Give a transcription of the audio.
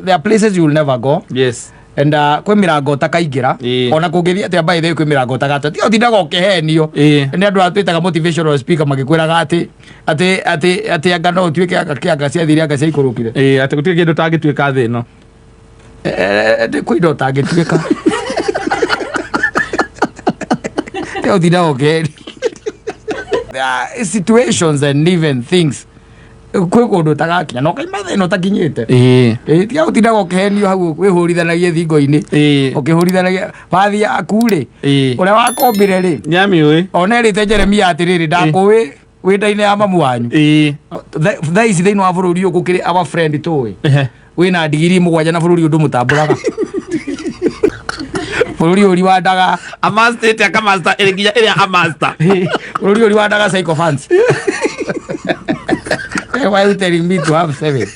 there are places you will never go. Yes. And kwe mirango utakaingira ona kungithia atia by the way kwe mirango utagata ti utindaga ukihenio ni andu atwitaga motivational speaker magikwiraga ati anga no tuike anga kianga cia thiri anga cia ikurukire ati gutire kindu tangituika thi no kwindo tangituika ti utindaga ukiheni. There are situations and even things kwe kundu tagakinya no kaima thina utakinyite tiga utindaga ukihenio hau wihurithanagia thingo-ini ukihurithanagia bathi yaku ri uria wakombire ri nyamiui ona erite Jeremia atiriri ndakuwi winda-ini ya mamu wanyu thaa ici thiini wa bururi uyu gukiri our friend tuwi wina digiri 7 na bururi undu mutamburaga bururi uri wandaga a master aka master iriginya iria a master bururi uri wandaga psycho fans. Why are you telling me to have 7?